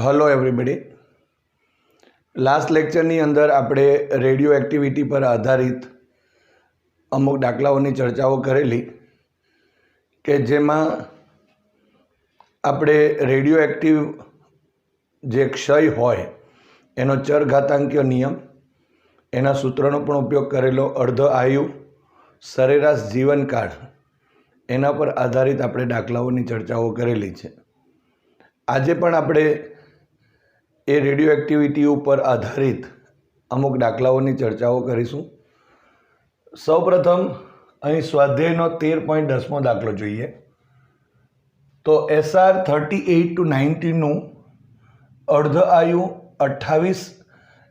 Hello everybody. Last લેક્ચરની અંદર આપણે radio activity પર આધારિત અમુક દાખલાઓની ચર્ચાઓ કરેલી કે જેમાં આપણે રેડિયો એક્ટિવ જે ક્ષય હોય એનો ચરઘાતાંકીય નિયમ, એના સૂત્રનો પણ ઉપયોગ કરેલો, અર્ધ આયુ, સરેરાશ જીવનકાળ, એના પર આધારિત આપણે દાખલાઓની ચર્ચાઓ કરેલી છે. આજે પણ આપણે એ રેડિયો એક્ટિવિટી ઉપર આધારિત અમુક દાખલાઓની ચર્ચાઓ કરીશું. સૌપ્રથમ અહીં સ્વાધ્યાયનો 13.10મો દાખલો જોઈએ. તો SR 38 to 90નું અર્ધ આયુ 28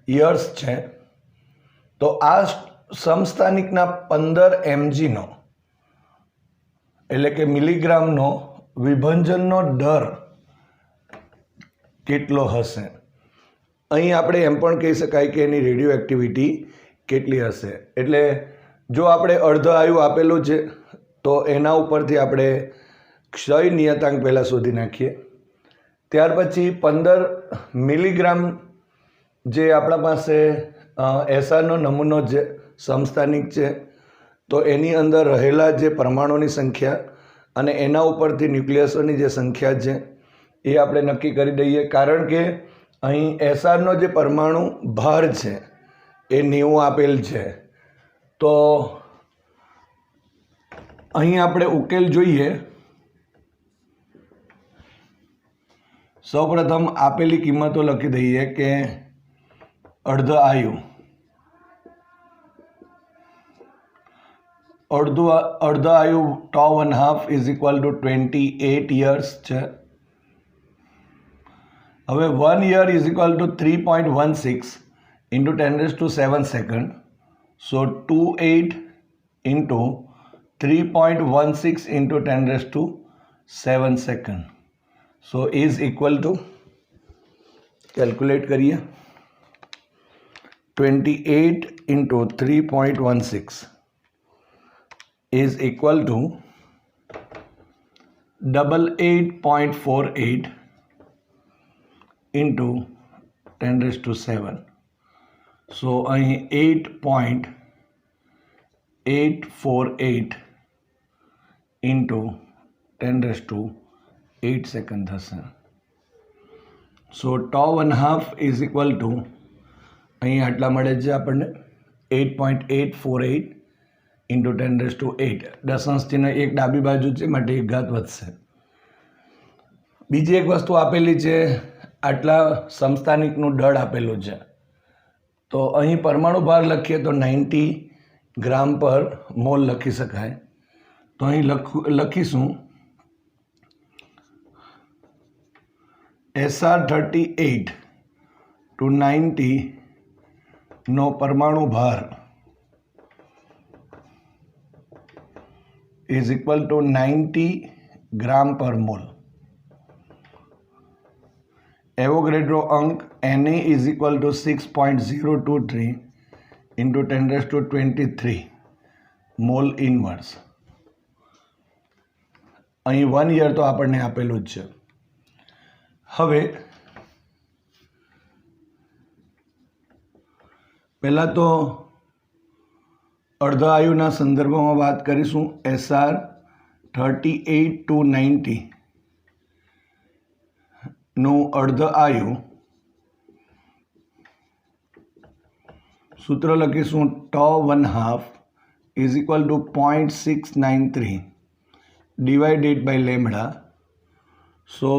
યર્સ છે. તો આ સમસ્થાનિકના 15 mgનો એટલે કે મિલીગ્રામનો વિભંજનનો દર કેટલો હશે? અહીં આપણે એમ પણ કહી શકાય કે એની રેડિયો એક્ટિવિટી કેટલી હશે. એટલે જો આપણે અર્ધ આયુ આપેલું છે તો એના ઉપરથી આપણે ક્ષય નિયતાંક પહેલાં શોધી નાખીએ. ત્યાર પછી 15 મિલીગ્રામ જે આપણા પાસે એસઆરનો નમૂનો જે સમસ્થાનિક છે, તો એની અંદર રહેલા જે પરમાણુની સંખ્યા અને એના ઉપરથી ન્યુક્લિયસોની જે સંખ્યા છે એ આપણે નક્કી કરી દઈએ. કારણ કે અહીં એસઆરનો જે પરમાણુ ભાર છે એ 90 આપેલ છે. તો અહીં આપણે ઉકેલ જોઈએ. સૌપ્રથમ આપેલી કિંમતો લખી દઈએ કે અર્ધ આયુ τ½ ઇઝ ઇક્વલ ટુ 28 યર્સ છે. હવે 1 year is equal two 3.16 into 10⁷ second. So 28 into 3.16 into 10⁷ second. So is equal two, calculate કરીએ, 28 into 3.16 is equal to 88.48 into 10⁷. So અહીં 8.848 into 10⁸ સેકન્ડ થશે. સો τ½ is equal to અહીં આટલા મળે છે આપણને 8.848 ઇન્ટુ 10⁸. દશાંશ ચિહ્ન એક ડાબી બાજુ છે માટે એક ઘાત વધશે. બીજી એક વસ્તુ આપેલી છે, આટલા સમસ્થાનિકનું દળ આપેલું છે. તો અહીં પરમાણુ ભાર લખીએ તો 90 ગ્રામ પર મોલ લખી શકાય. તો અહીં લખીશું SR 38 to 90 નો પરમાણુ ભાર is equal to 90 ગ્રામ પર મોલ. એવોગેડ્રો અંક Na is equal to 6.023 into 10⁻23 mall inverse. અહીં 1 યર તો આપણને આપેલું જ છે. હવે પહેલાં તો અર્ધ આયુના સંદર્ભમાં વાત કરીશું. SR 38 to 90 નું અર્ધ આયુ સૂત્ર લખીશું τ½ is equal to 0.693 divided by lambda. So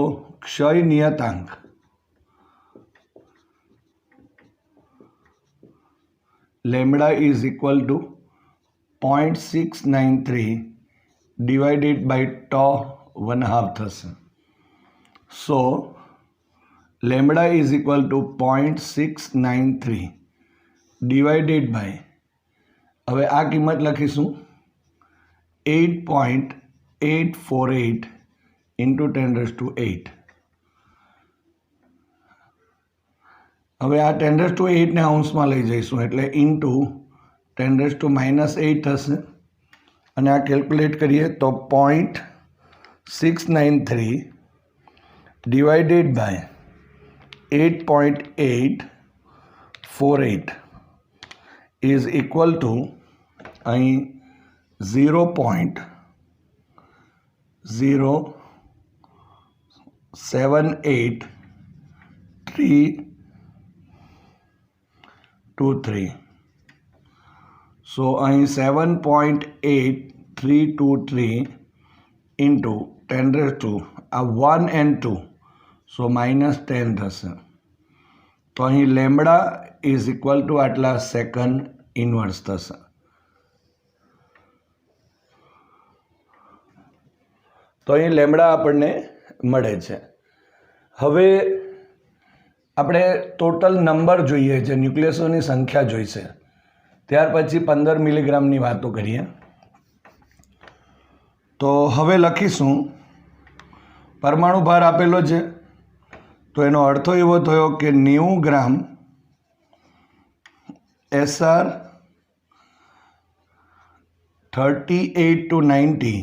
ક્ષય નિયતાંક lambda is equal to 0.693 divided by τ½ થશે. So lambda is equal to 0.693 divided by, હવે આ કિંમત લખીશું 8.848 ઇન્ટુ 10⁸. હવે આ 10⁸ ને અંશમાં લઈ જઈશું એટલે ઇન્ટુ 10⁻⁻8 થશે. અને આ કેલ્ક્યુલેટ કરીએ તો 0.693 divided by 8.848 is equal to અહીં 0.078323. So અહીં 7.8323 into 10 raised to 1 and 2, so -10 થશે. તો અહીં લેમ્બડા ઇઝ ઇક્વલ ટુ આટલા સેકન્ડ ઇન્વર્સ થશે. તો અહીં લેમ્બડા આપણને મળે છે. હવે આપણે ટોટલ નંબર જોઈએ છે, ન્યુક્લિયસોની સંખ્યા જોઈશે. ત્યાર પછી 15 મિલીગ્રામની વાતો કરીએ. તો હવે લખીશું પરમાણુ ભાર આપેલો છે, તો એનો અર્થ એવો થયો કે 90 ગ્રામ SR 38 to 90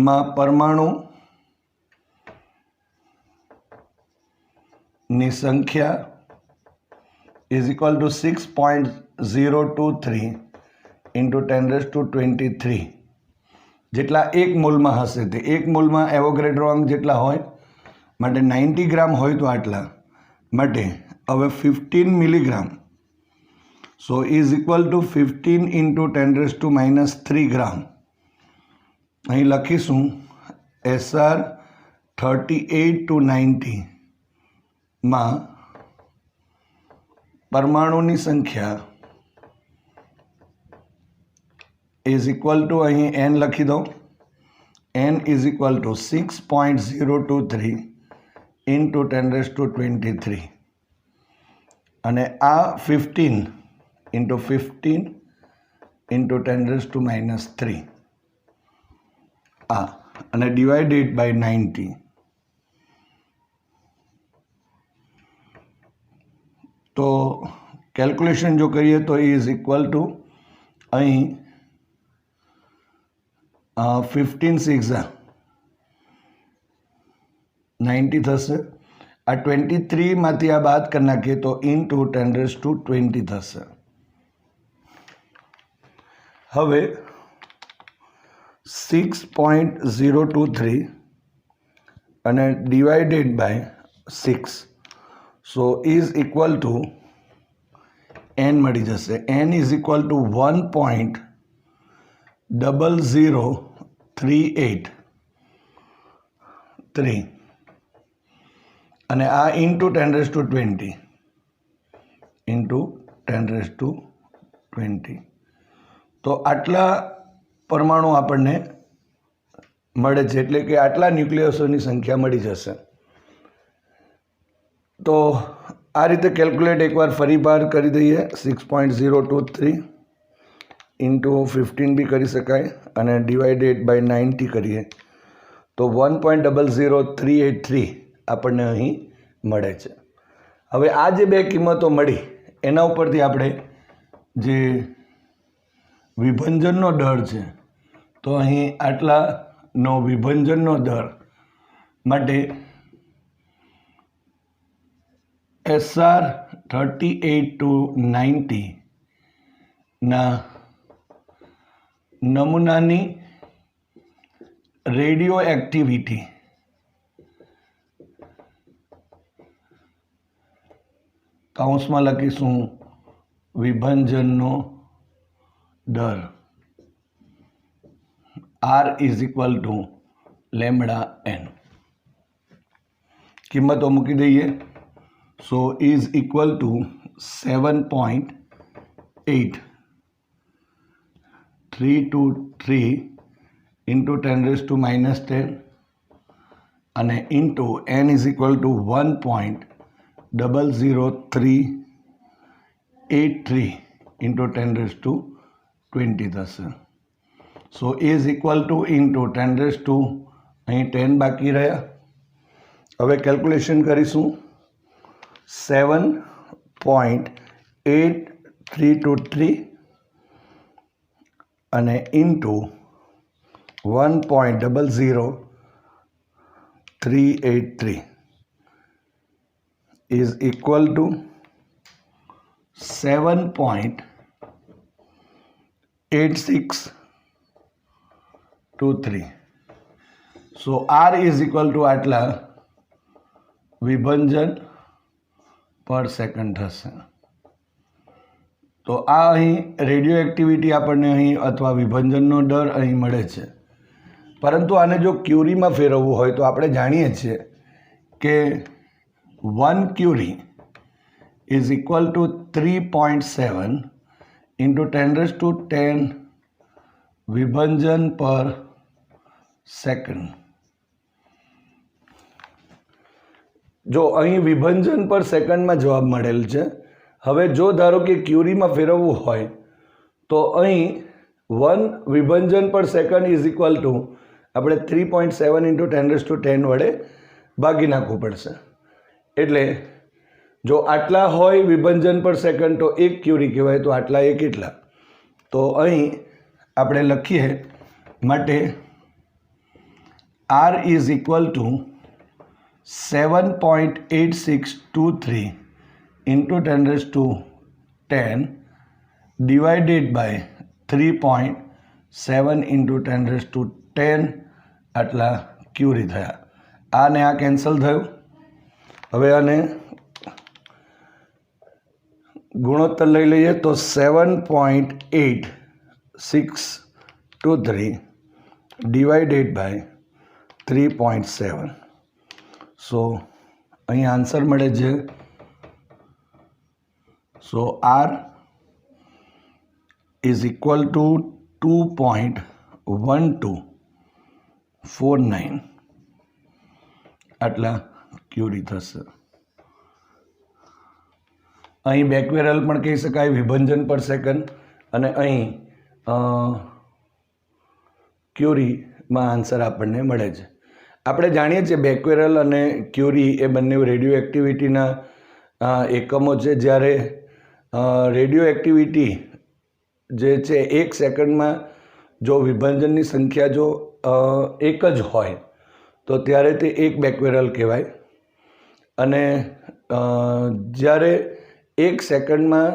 માં પરમાણુની સંખ્યા ઇઝ ઇક્વલ ટુ 6.023 ઇન્ટુ 10⁻23 જેટલા એક મોલમાં હશે. તે એક મોલમાં એવોગેડ્રો અંક જેટલા હોય માટે 90 ગ્રામ હોય તો આટલા માટે હવે 15 milligram, so is equal two 15 into 10⁻³ ગ્રામ. અહીં લખીશું SR 38 to 90 માં પરમાણુની સંખ્યા ઇઝ ઇક્વલ ટુ અહીં n લખી દો. n is equal two 6.023 into 10⁻23 અને આ 15 ઇન્ટુ 15 ઇન્ટુ 10⁻³ આ અને ડિવાઇડેડ બાય 90. તો કેલ્ક્યુલેશન જો કરીએ તો ઇઝ ઇક્વલ ટુ અહીં 15 6 90 થશે. આ 23માંથી આ બાદ કરી નાખીએ તો ઇન્ટુ 10⁻20 થશે. હવે 6.023 અને divided by 6, so is equal to n મળી જશે. n ઇઝ ઇક્વલ ટુ 1.00383 અને આ ઇન્ટુ 10⁻20 ઇન્ટુ 10⁻20. તો આટલા પરમાણુ આપણને મળે છે, એટલે કે આટલા ન્યુક્લિયસોની સંખ્યા મળી જશે. તો આ રીતે કેલ્ક્યુલેટ એકવાર ફરી બહાર કરી દઈએ. 6.023 ઇન્ટુ 15 બી કરી શકાય અને ડિવાઇડેડ બાય 90 કરીએ તો 1.00383 આપણને અહીં મળે છે. હવે આ જે બે કિંમતો મળી એના ઉપરથી આપણે જે વિભંજનનો દર છે, તો અહીં આટલાનો વિભંજનનો દર માટે SR 38 to 90 ના નમૂનાની રેડિયો એક્ટિવિટી કૌંસમાં લખીશું વિભંજનનો દર R is equal two lambda n. કિંમતો મૂકી દઈએ. સો ઇઝ ઇક્વલ ટુ 7.8323 ઇન્ટુ 10⁻10 અને into n is equal two 1.00383 into 10⁻20 થશે. So is equal two into 10⁻, અહીં 10 બાકી રહ્યા. હવે કેલ્ક્યુલેશન કરીશું. 7.8323 અને into 1.00383 is equal to 7.8623. So R is equal to આટલા વિભંજન પર સેકન્ડ થશે. તો આ અહીં રેડિયો એક્ટિવિટી આપણને અહીં અથવા વિભંજનનો દર અહીં મળે છે. પરંતુ આને જો ક્યુરીમાં ફેરવવું હોય તો આપણે જાણીએ છીએ કે 1 ક્યુરી is equal to 3.7 into 10⁻10 વિભંજન પર સેકન્ડ. જો અહીં વિભંજન પર સેકન્ડમાં જવાબ મળેલ છે. હવે જો ધારો કે ક્યુરીમાં ફેરવવું હોય તો અહીં 1 વિભંજન પર સેકન્ડ ઇઝ ઇક્વલ ટુ આપણે 3.7 into 10⁻10 વડે ભાગી નાખવું પડશે. એટલે જો આટલા હોય વિભંજન પર સેકન્ડ તો 1 ક્યુરી કહેવાય. તો આટલા એ કેટલા? તો અહીં આપણે લખીએ માટે R is equal two 7.8623 into 10⁻10 divided by 3.7 into 10⁻10 આટલા ક્યુરી થયા. આ ને આ કેન્સલ થયું. હવે આને ગુણોત્તર લઈ લઈએ તો 7.8623 divided by 3.7. સો અહીં આન્સર મળે છે. સો R is equal to 2.1249 આટલા ક્યુરી થશે. અહીં બેકવેરલ પણ કહી શકાય વિભંજન પર સેકન્ડ, અને અહીં ક્યુરીમાં આન્સર આપણને મળે છે. આપણે જાણીએ છીએ બેકવેરલ અને ક્યુરી એ બંને રેડિયો એક્ટિવિટીના એકમો છે. જ્યારે રેડિયો એક્ટિવિટી જે છે 1 સેકન્ડમાં જો વિભંજનની સંખ્યા જો 1 જ હોય તો ત્યારે તે 1 બેકવેરલ કહેવાય. અને જ્યારે 1 સેકન્ડમાં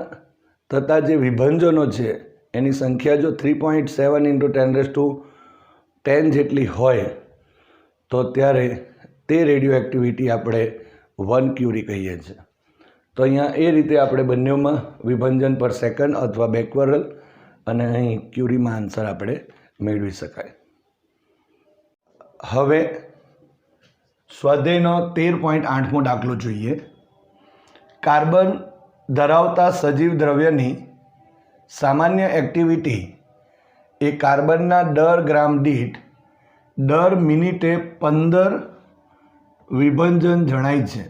થતા જે વિભંજનો છે એની સંખ્યા જો 3.7 into 10⁻10 જેટલી હોય તો ત્યારે તે રેડિયો એક્ટિવિટી આપણે 1 ક્યુરી કહીએ છીએ. તો અહીંયા એ રીતે આપણે બંનેમાં વિભંજન પર સેકન્ડ અથવા બેકવેરલ અને અહીં ક્યુરીમાં આન્સર આપણે મેળવી શકાય. હવે સ્વાધ્યાયનો 13.8મો દાખલો જોઈએ. કાર્બન ધરાવતા સજીવ દ્રવ્યની સામાન્ય એક્ટિવિટી એ કાર્બનના દર ગ્રામ દીઠ દર મિનિટે 15 વિભંજન જણાય છે.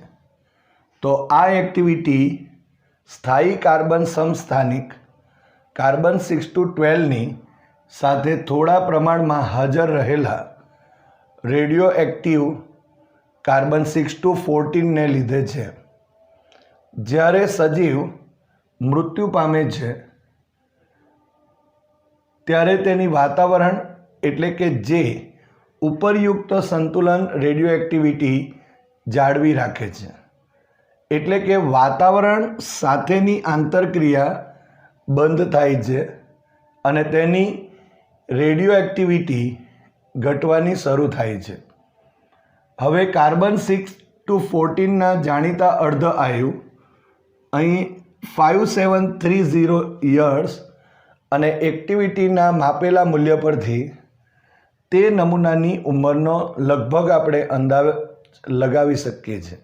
તો આ એક્ટિવિટી સ્થાયી કાર્બન સમસ્થાનિક કાર્બન 6-12ની સાથે થોડા પ્રમાણમાં હાજર રહેલા રેડિયો એક્ટિવ કાર્બન 6-14ને લીધે છે. જ્યારે સજીવ મૃત્યુ પામે છે ત્યારે તેની વાતાવરણ એટલે કે જે ઉપરયુક્ત સંતુલન રેડિયો એક્ટિવિટી જાળવી રાખે છે. એટલે કે વાતાવરણ સાથેની આંતરક્રિયા બંધ થાય છે અને તેની રેડિયો એક્ટિવિટી ઘટવાની શરૂ થાય છે. હવે કાર્બન 6-14ના જાણીતા અર્ધ આયુ અહીં 5730 યર્સ અને એક્ટિવિટીના માપેલા મૂલ્ય પરથી તે નમૂનાની ઉંમરનો લગભગ આપણે અંદાજ લગાવી શકીએ છીએ.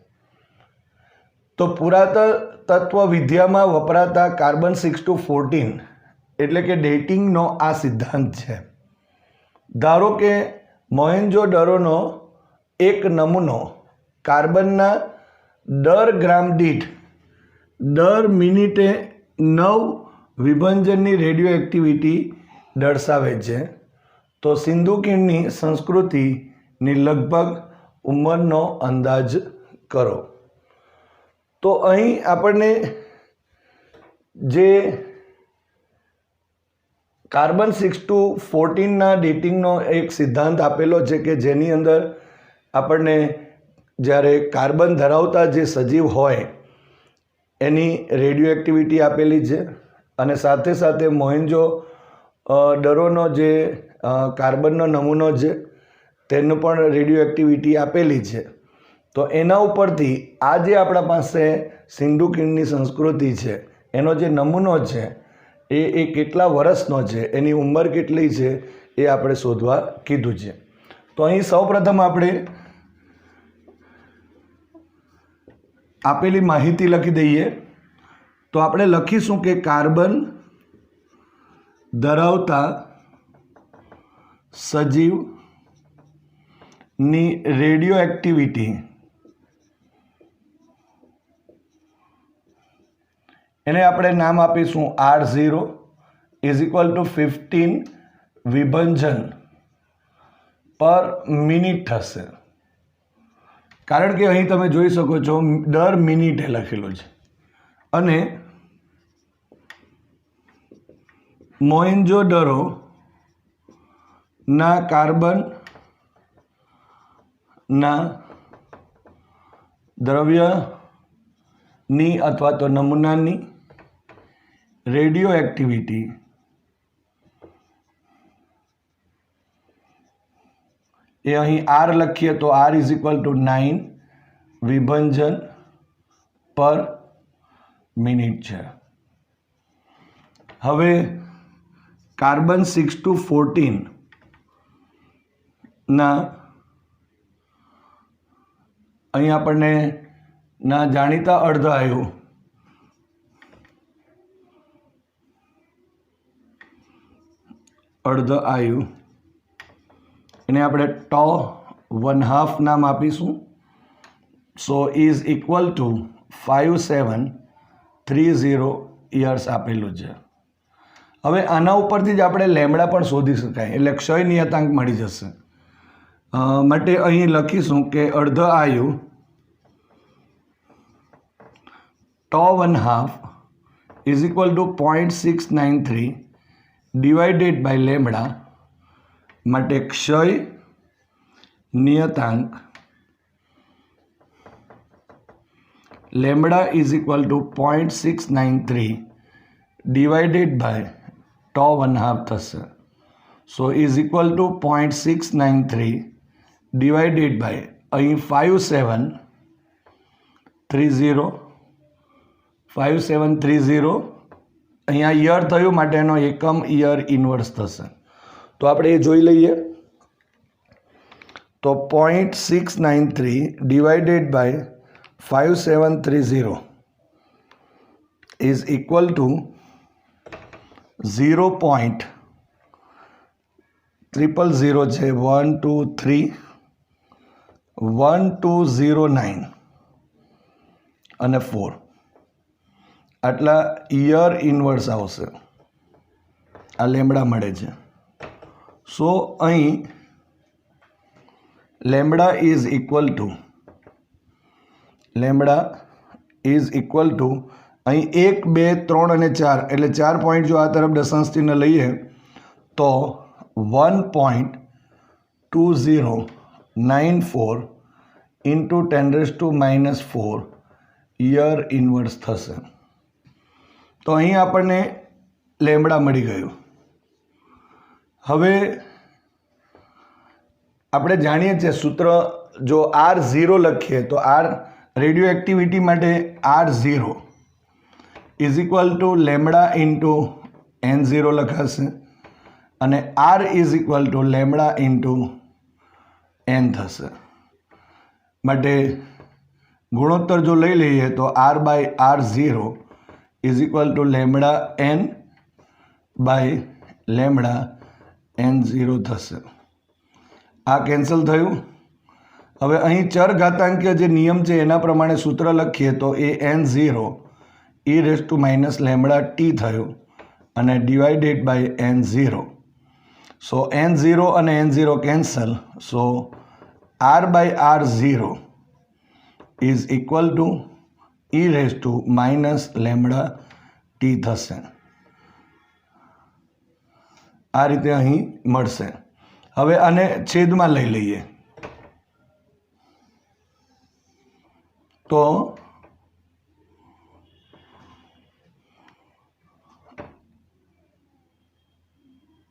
તો પુરાતત્વ વિદ્યામાં વપરાતા કાર્બન 6-14 એટલે કે ડેટિંગનો આ સિદ્ધાંત છે. ધારો કે મોહેન્જો-દરોનો એક નમૂનો કાર્બનના દર ગ્રામ દીઠ દર મિનિટે 9 વિભંજનની રેડિયો એક્ટિવિટી દર્શાવે છે. તો સિંધુ ખીણની સંસ્કૃતિની લગભગ ઉંમરનો અંદાજ કરો. તો અહીં આપણને જે કાર્બન 6-14ના ડેટિંગનો એક સિદ્ધાંત આપેલો છે કે જેની અંદર આપણને જ્યારે કાર્બન ધરાવતા જે સજીવ હોય એની રેડિયો એક્ટિવિટી આપેલી છે અને સાથે સાથે મોહેન્જો દરોનો જે કાર્બનનો નમૂનો છે તેનું પણ રેડિયો એક્ટિવિટી આપેલી છે. તો એના ઉપરથી આ જે આપણા પાસે સિંધુ ખીણની સંસ્કૃતિ છે એનો જે નમૂનો છે એ કેટલા વર્ષનો છે, એની ઉંમર કેટલી છે એ આપણે શોધવા કીધું છે. તો અહીં સૌપ્રથમ આપણે આપેલી માહિતી લખી દઈએ. તો આપણે લખીશું કે કાર્બન ધરાવતા સજીવની રેડિયો એક્ટિવિટી એને આપણે નામ આપીશું R0 is equal two 15 વિભંજન per minute થશે. કારણ કે અહીં તમે જોઈ શકો છો દર મિનિટે લખેલું છે. અને મોહેન્જો-દરો ના કાર્બનના દ્રવ્યની અથવા તો નમૂનાની રેડિયો એક્ટિવિટી એ અહીં R લખીએ તો R ઇઝ ઇક્વલ ટુ 9 વિભંજન પર મિનિટ છે. હવે કાર્બન 6-14 ના અહીં આપણને ના જાણીતા અર્ધઆયુ એને આપણે τ½ નામ આપીશું. સો ઇઝ ઇક્વલ ટુ 5730 યર્સ આપેલું છે. હવે આના ઉપરથી જ આપણે લેમડા પણ શોધી શકાય, એટલે ક્ષય નિયતાંક મળી જશે. માટે અહીં લખીશું કે અર્ધઆયુ τ½ is equal to 0.693 divided by lambda. માટે ક્ષય નિયતાંક lambda is equal to 0.693 divided by τ½ થશે. So is equal to 0.693 divided by અહીં 5730 અહીંયા યર થયું માટે એનો એકમ યર ઇન્વર્સ થશે. તો આપણે એ જોઈ લઈએ. તો 0.693 divided by 5730 is equal to 0.000 છે 1231209 અને 4 આટલા યર ઇન્વર્સ આવશે. આ લેમડા મળે છે. સો અહીં લેમડા ઇઝ ઇક્વલ ટુ અહીં 1, 2, 3 અને 4 એટલે 4 પોઈન્ટ જો આ તરફ દશાંશ ચિહ્ન લઈએ તો 1.2094 ઇન્ટુ 10⁻⁻⁴ યર ઇન્વર્સ થશે. તો અહીં આપણને લેમડા મળી ગયું. હવે આપણે જાણીએ છીએ સૂત્ર, જો R0 લખીએ તો રેડિયો એક્ટિવિટી માટે R0 is equal to lambda into N0 લખાશે અને R is equal to lambda into N થશે. માટે ગુણોત્તર જો લઈ લઈએ તો R/R0 is equal to lambda N by lambda N0 થશે. આ કેન્સલ થયું. હવે અહીં ચર ઘાતાંકીય જે નિયમ છે એના પ્રમાણે સૂત્ર લખીએ તો એ N0 e⁻ થયું અને divided by N0. So N0 અને N0 cancel. So R/R0 is equal two e⁻ થશે. આ રીતે અહીં મળશે. હવે આને છેદમાં લઈ લઈએ. તો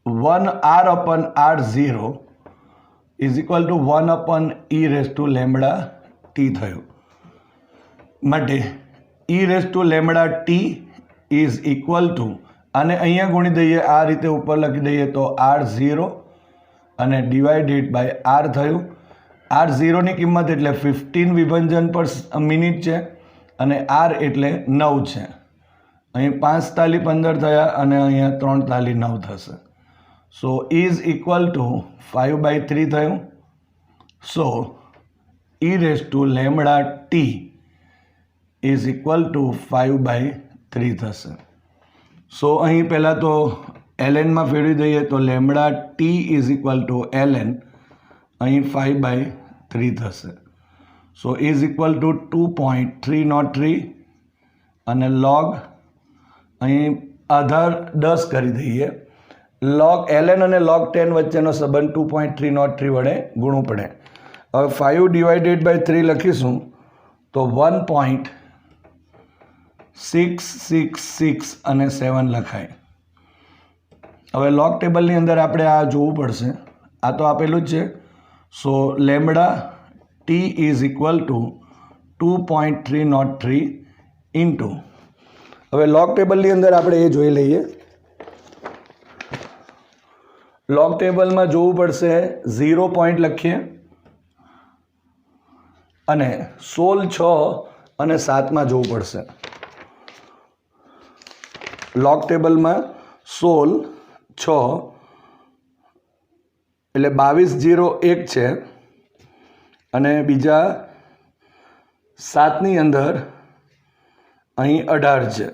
one R upon R zero is equal to one upon e raise to lambda t थयो माटे e raise to lambda T is equal to आने अहींया गुणी दईए आ रीते ऊपर लखी दईए तो आर जीरो अने डिवाइडेड बाय आर थयुं आर जीरो नी किंमत एटले 15 विभंजन पर मिनिट छे अने आर एटले 9 छे अहीं 5 ताली 15 थया अने अहींया 3 ताली 9 थशे सो इज इक्वल टू 5/3 थयुं so e raise to lambda T is equal to 5/3 थशे सो अहीं पहला तो ln में फेरवी दईए तो lambda T is equal to ln अहीं 5/3 थशे सो इज इक्वल टू 2.303 अने लॉग अहीं आधार 10 करी दईए लॉग ln અને log 10 વચ્ચેનો સંબંધ 2.303 વડે ગુણવું પડે હવે 5 ડિવાઇડેડ બાય 3 લખીશું તો 1.666 અને 7 લખાય હવે log ટેબલની અંદર આપણે આ જોવું પડશે આ તો આપેલું જ છે so lambda t is equal to 2.303 into હવે log ટેબલની અંદર આપણે એ જોઈ લઈએ लॉग टेबल में जोवुं पड़शे 0 पॉइंट लखीए अने 16 6 अने 7 में जोवुं पड़शे लॉग टेबल में 16 6 एटले 22 0 1 छे अने बीजा 7 नी अंदर अहीं 18 छे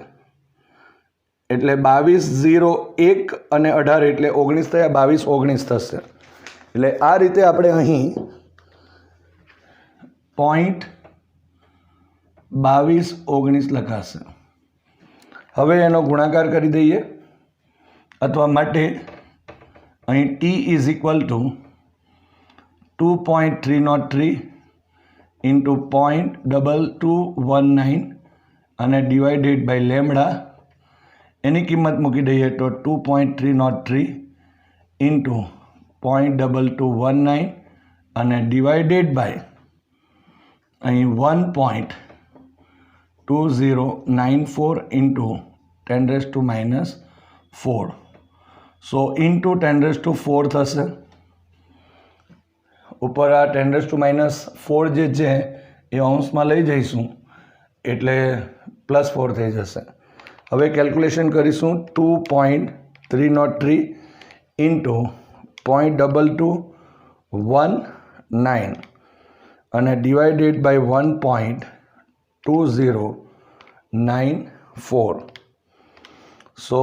એટલે 22 0 1 અને 18 એટલે 19 થયા 22 19 થશે એટલે આ રીતે આપણે અહીં 0.22 19 લખાશે હવે એનો ગુણાકાર કરી દઈએ અથવા માટે અહીં t is equal to 2.303 into 0.2219 અને ડિવાઇડેડ બાય લેમ્બડા એની કિંમત મૂકી દઈએ તો 2.303 ઇન્ટુ 0.2219 અને ડિવાઇડેડ બાય અહીં 1.2094 ઇન્ટુ 10⁻⁴ સો ઇન્ટુ 10⁴ થશે ઉપર આ 10⁻⁴ જે છે એ અંશમાં લઈ જઈશું એટલે +4 થઈ જશે હવે કેલ્ક્યુલેશન કરીશું 2.303 ઇન્ટુ 0.2219 અને divided by 1.2094 so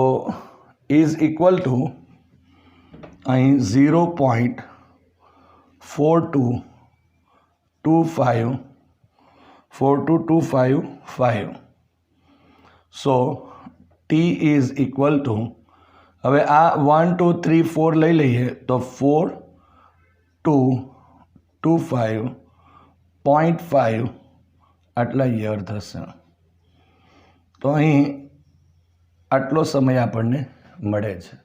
is equal to અહીં 0.4225 so t is equal to હવે આ 1 2 3 4 લઈ લઈએ તો 4 2 2 5.5 આટલા યર થશે તો અહીં આટલો સમય આપણને મળે છે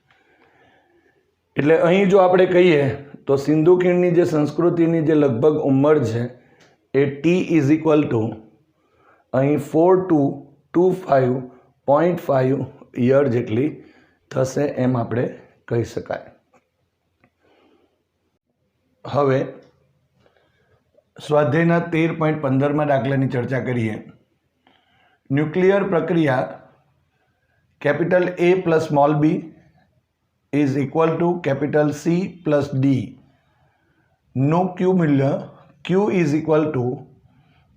એટલે અહીં જો આપણે કહીએ તો સિંધુ ખીણની જે સંસ્કૃતિની જે લગભગ ઉંમર છે એ t ઇઝ ઇક્વલ ટુ અહીં 4225.5 યર જેટલી થશે એમ આપણે કહી શકાય હવે સ્વાધ્યાયના 13.15માં દાખલાની ચર્ચા કરીએ ન્યુક્લિયર પ્રક્રિયા capital A plus small b is equal two capital C plus D નું ક્યુ મૂલ્ય ક્યુ ઇઝ ઇક્વલ ટુ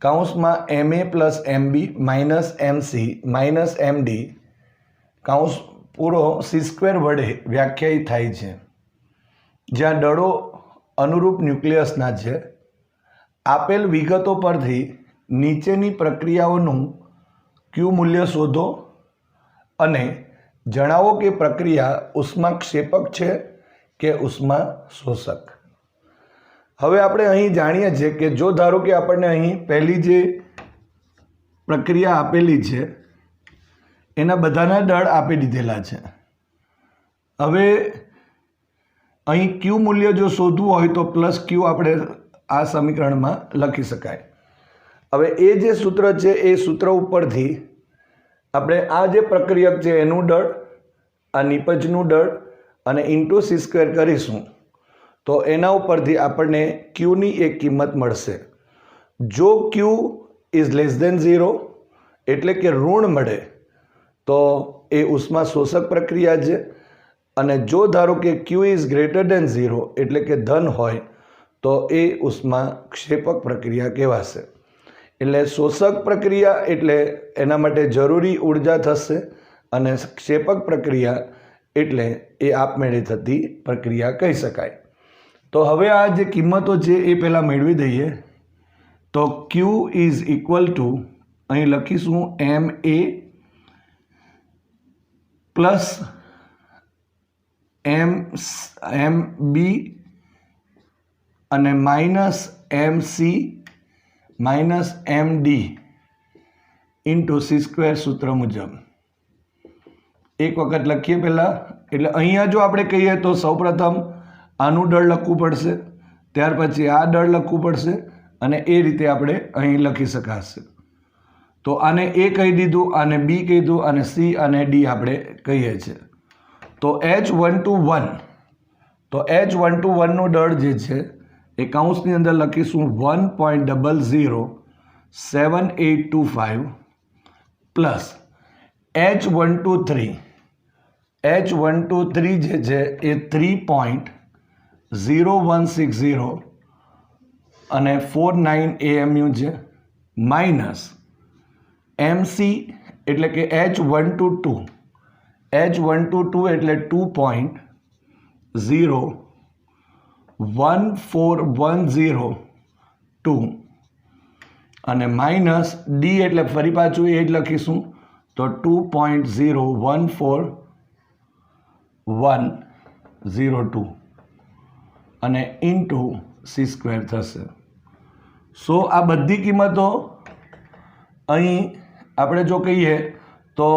કૌંસમાં MA plus MB minus MC minus MD કૌંસ પૂરો C² વડે વ્યાખ્યાયિત થાય છે જ્યાં દળો અનુરૂપ ન્યુક્લિયસના છે આપેલ વિગતો પરથી નીચેની પ્રક્રિયાઓનું ક્યુ મૂલ્ય શોધો અને જણાવો કે પ્રક્રિયા ઉષ્માક્ષેપક છે કે ઉષ્મા શોષક હવે આપણે અહીં જાણીએ છીએ કે જો ધારો કે આપણને અહીં પહેલી જે પ્રક્રિયા આપેલી છે એના બધાના દળ આપી દીધેલા છે. હવે અહીં ક્યુ મૂલ્ય જો શોધવું હોય તો પ્લસ ક્યુ આપણે આ સમીકરણમાં લખી શકાય. હવે એ જે સૂત્ર છે એ સૂત્ર ઉપરથી આપણે આ જે પ્રક્રિયક છે એનું દળ, આ નિપજનું દળ અને ઇન્ટુ સી સ્ક્વેર કરીશું તો એના ઉપરથી આપણને ક્યુની એક કિંમત મળશે. જો ક્યુ ઇઝ લેસ દેન 0 એટલે કે ઋણ મળે તો એ ઉષ્મા શોષક પ્રક્રિયા છે, અને જો ધારો કે ક્યુ ઇઝ ગ્રેટર દેન 0 એટલે કે ધન હોય તો એ ઉષ્મા ક્ષેપક પ્રક્રિયા કહેવાશે. એટલે શોષક પ્રક્રિયા એટલે એના માટે જરૂરી ઉર્જા થશે, અને ક્ષેપક પ્રક્રિયા એટલે એ આપમેળે થતી પ્રક્રિયા કહી શકાય. તો હવે આ જે કિંમતો છે એ પહેલાં મેળવી દઈએ. તો ક્યુ ઇઝ ઇક્વલ ટુ અહીં લખીશું MA પ્લસ MB અને minus MC minus MD into C square સૂત્ર મુજબ. એક વખત લખીએ પહેલાં. એટલે અહીંયા જો આપણે કહીએ તો સૌપ્રથમ આનું દળ લખવું પડશે, ત્યાર પછી આ દળ લખવું પડશે, અને એ રીતે આપણે અહીં લખી શકાશે. તો આને A કહી દીધું, આને B કહી દીધું, અને C અને D આપણે કહીએ છીએ. તો H121 તો H121નું દળ જે છે એ કૌંસની અંદર લખીશું 1.007825 પ્લસ H123 જે છે એ 3.0160 અને 49 AMU છે, માઇનસ MC એટલે કે H122 એટલે 2.01410 અને માઇનસ D એટલે ફરી પાછું એ જ લખીશું તો 2.0141102 અને ઇન્ટુ સી સ્ક્વેર થશે. સો આ બધી કિંમતો અહીં આપણે જો કહીએ તો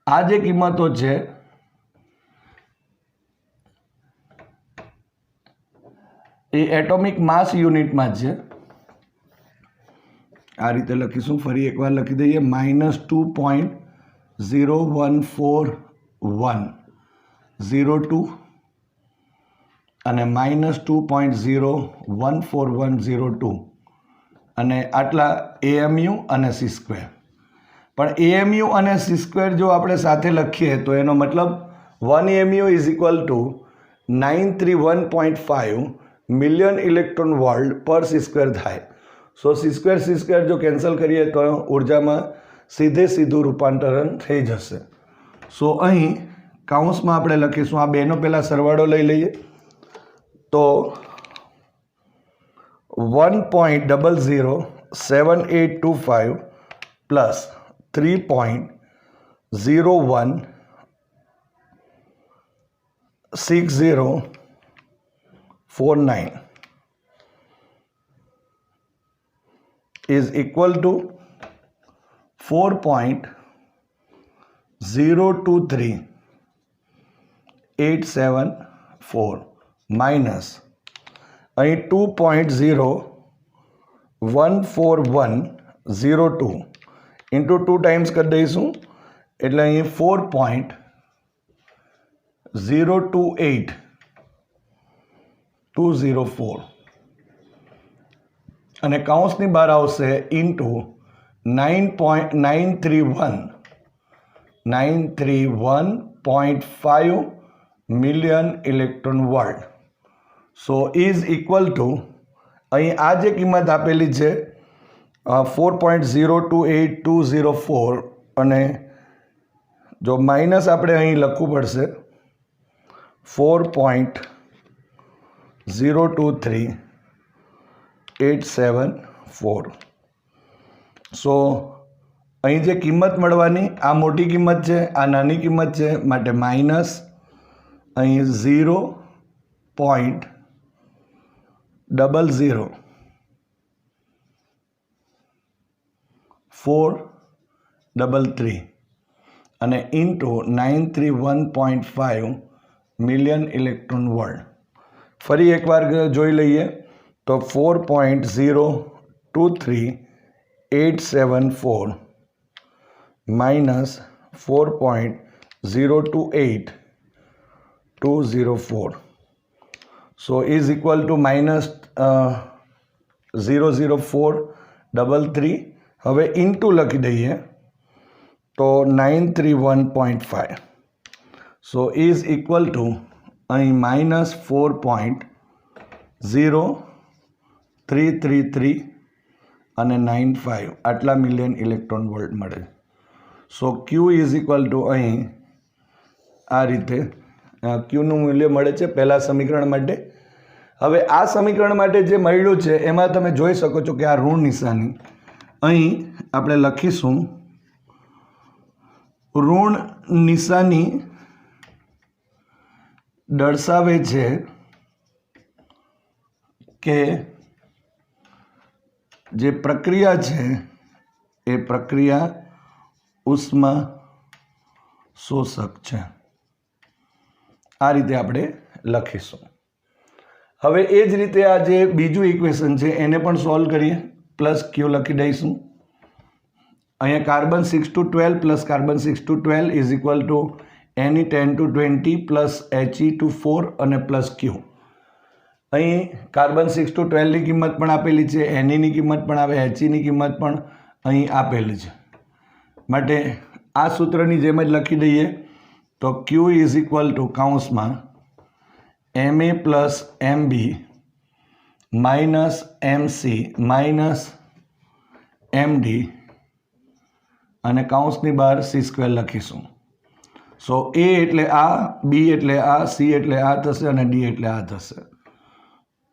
આ જે કિંમતો છે એ એટોમિક માસ યુનિટમાં છે. આ રીતે લખીશું, ફરી એકવાર લખી દઈએ, -2.0141102 અને -2.0141102 અને આટલા AMU અને સી સ્ક્વેર. પણ AMU અને સી સ્ક્વેર જો આપણે સાથે લખીએ તો એનો મતલબ 1 AMU is equal two 931.5 million electron volt પર સી સ્ક્વેર થાય. સો સી સ્ક્વેર જો કેન્સલ કરીએ તો ઉર્જામાં સીધું રૂપાંતરણ થઈ જશે. સો અહીં કાઉન્સમાં આપણે લખીશું, આ બેનો પહેલાં સરવાળો લઈ લઈએ તો 1.007825 plus 3.016049 is equal to 4.023874 minus અહીં 2.0141102 ઇન્ટુ 2 ટાઈમ્સ કરી દઈશું એટલે અહીં 4.028204 અને કાઉન્સની બહાર આવશે into 931.5 million electron volt. So is equal to અહીં આ જે કિંમત આપેલી છે 4.028204 અને જો માઇનસ આપણે અહીં લખવું પડશે 4.023874. સો અહીં જે કિંમત મળવાની, આ મોટી કિંમત છે, આ નાની કિંમત છે, માટે માઇનસ અહીં 433 અને ઇન્ટુ 931.5 મિલિયન ઇલેક્ટ્રોન વોલ્ટ. ફરી એકવાર જોઈ લઈએ તો 4.023874 minus 4.028204 so is equal two minus 00433. હવે ઇન્ટુ લખી દઈએ તો 931.5 સો ઇઝ ઇક્વલ ટુ અહીં માઇનસ 4.0333 અને 95 આટલા મિલિયન ઇલેક્ટ્રોન વોલ્ટ મળે. સો ક્યુ ઇઝ ઇક્વલ ટુ અહીં આ રીતે ક્યુનું મૂલ્ય મળે છે પહેલા સમીકરણ માટે. હવે આ સમીકરણ માટે જે મળ્યું છે એમાં તમે જોઈ શકો છો કે આ ઋણ નિશાની અહીં આપણે લખીશું. ઋણ નિશાની દર્શાવે છે કે જે પ્રક્રિયા છે એ પ્રક્રિયા ઉષ્મા શોષક છે. આ રીતે આપણે લખીશું. હવે એ જ રીતે આ જે બીજું ઇક્વેશન છે એને પણ સોલ્વ કરીએ. પ્લસ ક્યુ લખી દઈશું. અહીંયા carbon 6 to 12 plus carbon 6 to 12 is equal two Ne 10 to 20 plus He to 4 અને પ્લસ ક્યુ. અહીં કાર્બન 6 to 12 ની કિંમત પણ આપેલી છે, Ne ની કિંમત પણ આવે, He ની કિંમત પણ અહીં આપેલી છે. માટે આ સૂત્રની જેમ જ લખી દઈએ તો Q ઇઝ ઇક્વલ ટુ કૌંસમાં Ma plus Mb minus Mc minus Md અને કૌંસની બહાર C² લખીશું. સો A એટલે આ, B એટલે આ, C એટલે આ થશે અને D એટલે આ થશે.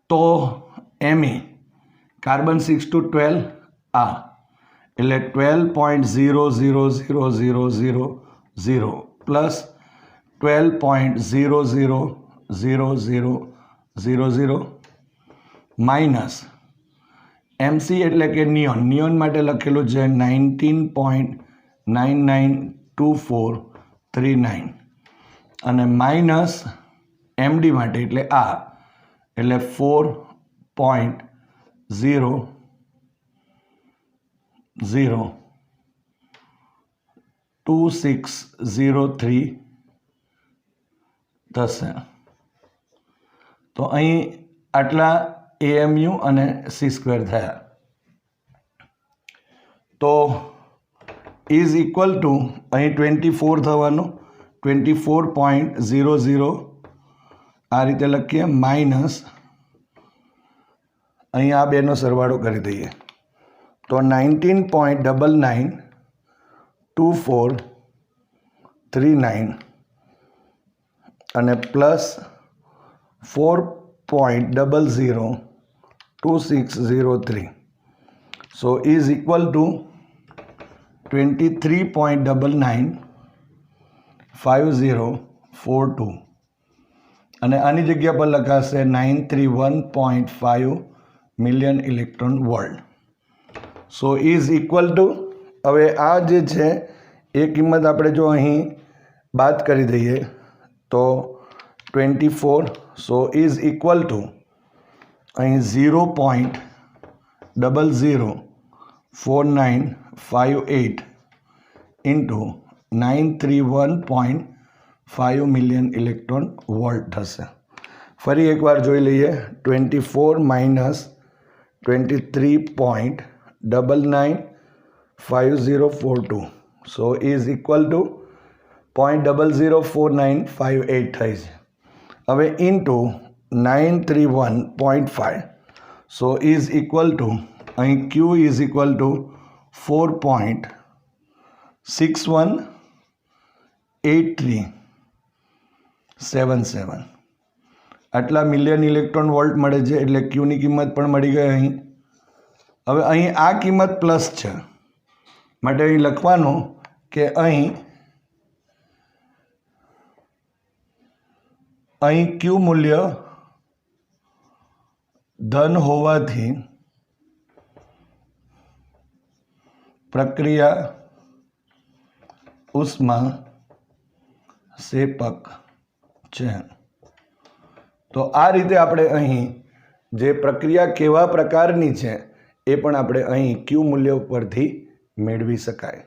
તો Ma કાર્બન 6 to 12 આ એટલે 12.00000 પ્લસ 12.00000 માઇનસ MC એટલે કે નિયોન. નિયોન માટે લખેલું છે 19.992439 અને માઇનસ MD માટે એટલે આ એટલે 4.002603 થશે. તો અહીં આટલા AMU અને C² થયા. તો ઇઝ ઇક્વલ ટુ અહીં 24 થવાનું, 24.00 આ રીતે લખીએ માઇનસ અહીં આ બેનો સરવાળો કરી દઈએ તો 19.992439 અને plus 4.002603 so is equal two 23.995042 અને આની જગ્યા પર લખાશે 931.5 million electron volt. So is equal to હવે આ જે છે એ કિંમત આપણે જો અહીં બાદ કરી દઈએ તો 24 સો ઇઝ ઇક્વલ ટુ અહીં 0.004958 ઇન્ટુ 931.5 મિલિયન ઇલેક્ટ્રોન વોલ્ટ થશે. ફરી એકવાર જોઈ લઈએ 24 minus 23.995042 so is equal two 0.004958 થઈ છે. હવે into 931.5 so is equal to અહીં Q ઇઝ ઇક્વલ ટુ 4.618377 આટલા મિલિયન ઇલેક્ટ્રોન વોલ્ટ મળે છે એટલે ક્યુની કિંમત પણ મળી ગઈ અહીં. હવે અહીં આ કિંમત પ્લસ છે માટે અહીં લખવાનું કે અહીં ક્યુ મૂલ્ય ધન હોવાથી પ્રક્રિયા ઉષ્મા સેપક છે. તો આ રીતે આપણે અહીં જે પ્રક્રિયા કેવા પ્રકારની છે એ પણ આપણે અહીં ક્યુ મૂલ્ય ઉપરથી મેળવી શકાય.